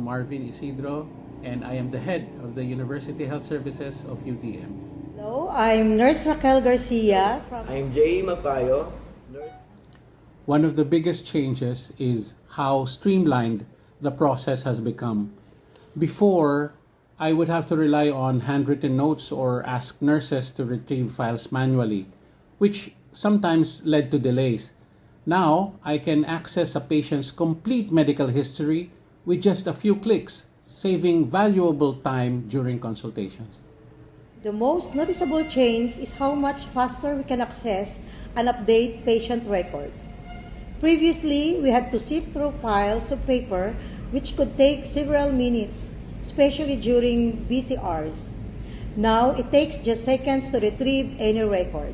Marvin Isidro, and I am the head of the University Health Services of UTM. Hello, I'm Nurse Raquel Garcia from... I'm Jay Magpayo. One of the biggest changes is how streamlined the process has become. Before, I would have to rely on handwritten notes or ask nurses to retrieve files manually, which sometimes led to delays. Now, I can access a patient's complete medical history with just a few clicks, saving valuable time during consultations. The most noticeable change is how much faster we can access and update patient records. Previously, we had to sift through piles of paper which could take several minutes, especially during busy hours. Now, it takes just seconds to retrieve any record.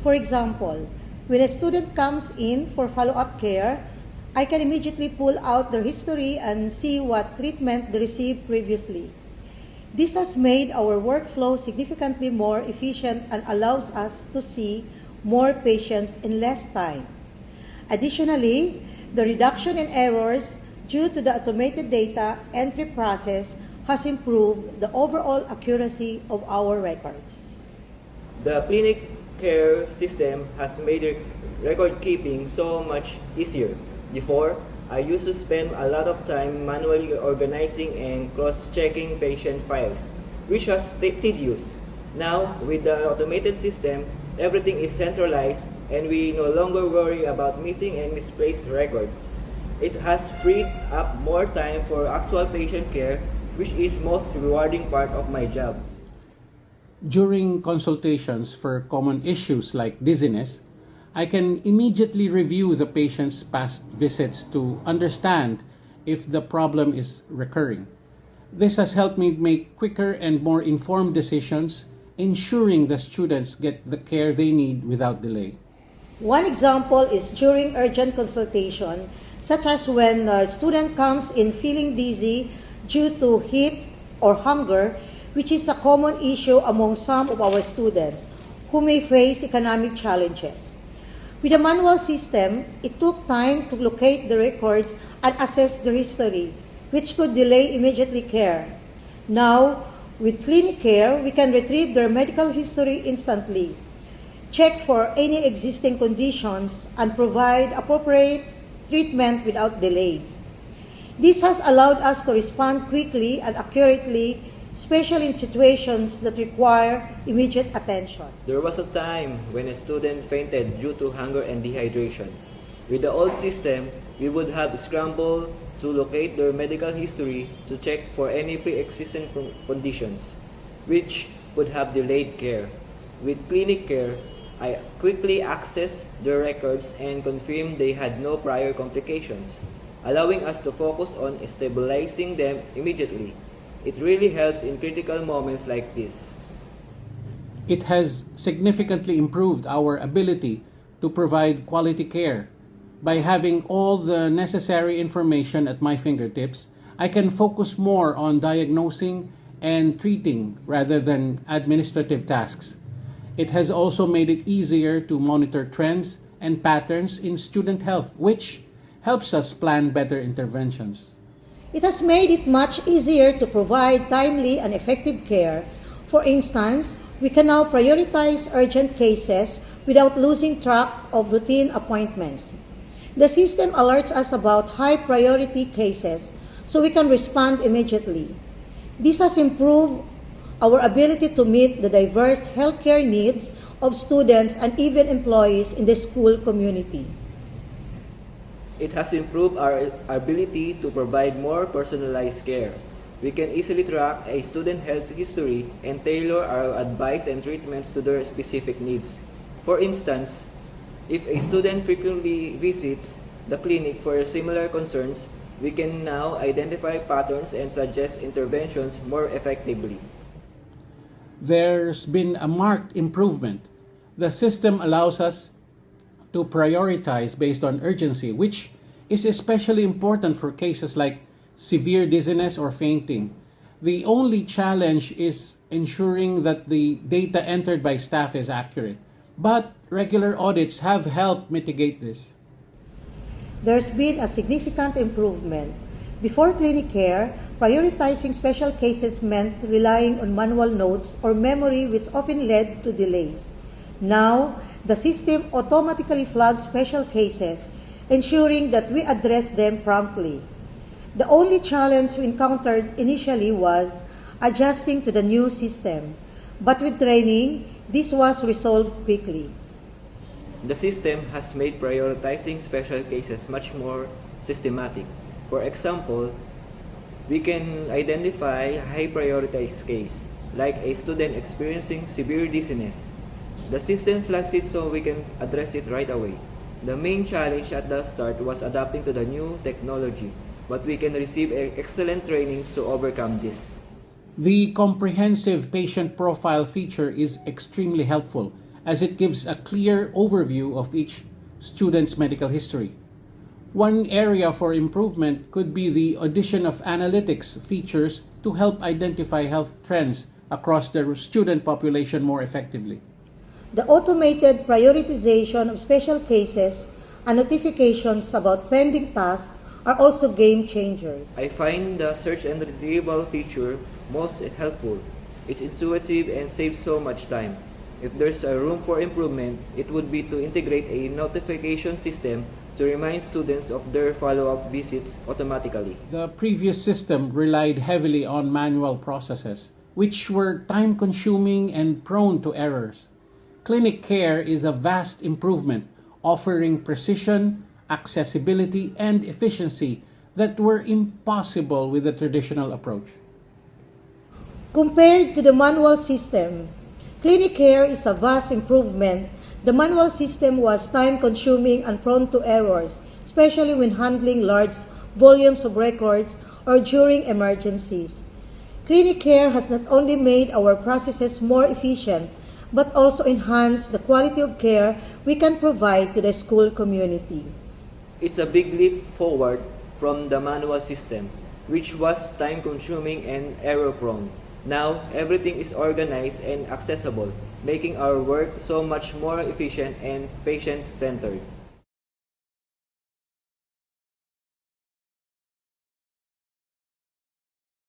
For example, when a student comes in for follow-up care, I can immediately pull out their history and see what treatment they received previously. This has made our workflow significantly more efficient and allows us to see more patients in less time. Additionally, the reduction in errors due to the automated data entry process has improved the overall accuracy of our records. The clinic care system has made record keeping so much easier. Before, I used to spend a lot of time manually organizing and cross-checking patient files, which was tedious. Now, with the automated system, everything is centralized and we no longer worry about missing and misplaced records. It has freed up more time for actual patient care, which is most rewarding part of my job. During consultations for common issues like dizziness, I can immediately review the patient's past visits to understand if the problem is recurring. This has helped me make quicker and more informed decisions, ensuring the students get the care they need without delay. One example is during urgent consultation, such as when a student comes in feeling dizzy due to heat or hunger, which is a common issue among some of our students who may face economic challenges. With a manual system, it took time to locate the records and assess the history, which could delay immediately care. Now, with clinic care, we can retrieve their medical history instantly, check for any existing conditions, and provide appropriate treatment without delays. This has allowed us to respond quickly and accurately, especially in situations that require immediate attention. There was a time when a student fainted due to hunger and dehydration. With the old system, we would have scrambled to locate their medical history to check for any pre-existing conditions, which would have delayed care. With clinic care, I quickly accessed their records and confirmed they had no prior complications, allowing us to focus on stabilizing them immediately. It really helps in critical moments like this. It has significantly improved our ability to provide quality care. By having all the necessary information at my fingertips, I can focus more on diagnosing and treating rather than administrative tasks. It has also made it easier to monitor trends and patterns in student health, which helps us plan better interventions. It has made it much easier to provide timely and effective care. For instance, we can now prioritize urgent cases without losing track of routine appointments. The system alerts us about high-priority cases so we can respond immediately. This has improved our ability to meet the diverse healthcare needs of students and even employees in the school community. It has improved our ability to provide more personalized care. We can easily track a student health history and tailor our advice and treatments to their specific needs. For instance, if a student frequently visits the clinic for similar concerns, we can now identify patterns and suggest interventions more effectively. There's been a marked improvement. The system allows us to prioritize based on urgency, which is especially important for cases like severe dizziness or fainting. The only challenge is ensuring that the data entered by staff is accurate, but regular audits have helped mitigate this. There's been a significant improvement. Before clinic care, prioritizing special cases meant relying on manual notes or memory, which often led to delays. Now, the system automatically flags special cases, ensuring that we address them promptly. The only challenge we encountered initially was adjusting to the new system, but with training, this was resolved quickly. The system has made prioritizing special cases much more systematic. For example, we can identify a high prioritized case, like a student experiencing severe dizziness. The system flags it so we can address it right away. The main challenge at the start was adapting to the new technology, but we can receive excellent training to overcome this. The comprehensive patient profile feature is extremely helpful as it gives a clear overview of each student's medical history. One area for improvement could be the addition of analytics features to help identify health trends across the student population more effectively. The automated prioritization of special cases and notifications about pending tasks are also game changers. I find the search and retrieval feature most helpful. It's intuitive and saves so much time. If there's a room for improvement, it would be to integrate a notification system to remind students of their follow-up visits automatically. The previous system relied heavily on manual processes, which were time-consuming and prone to errors. Clinic care is a vast improvement, offering precision, accessibility, and efficiency that were impossible with the traditional approach. Compared to the manual system, clinic care is a vast improvement. The manual system was time-consuming and prone to errors, especially when handling large volumes of records or during emergencies. Clinic care has not only made our processes more efficient, but also enhanced the quality of care we can provide to the school community. It's a big leap forward from the manual system, which was time-consuming and error-prone. Now, everything is organized and accessible, making our work so much more efficient and patient-centered.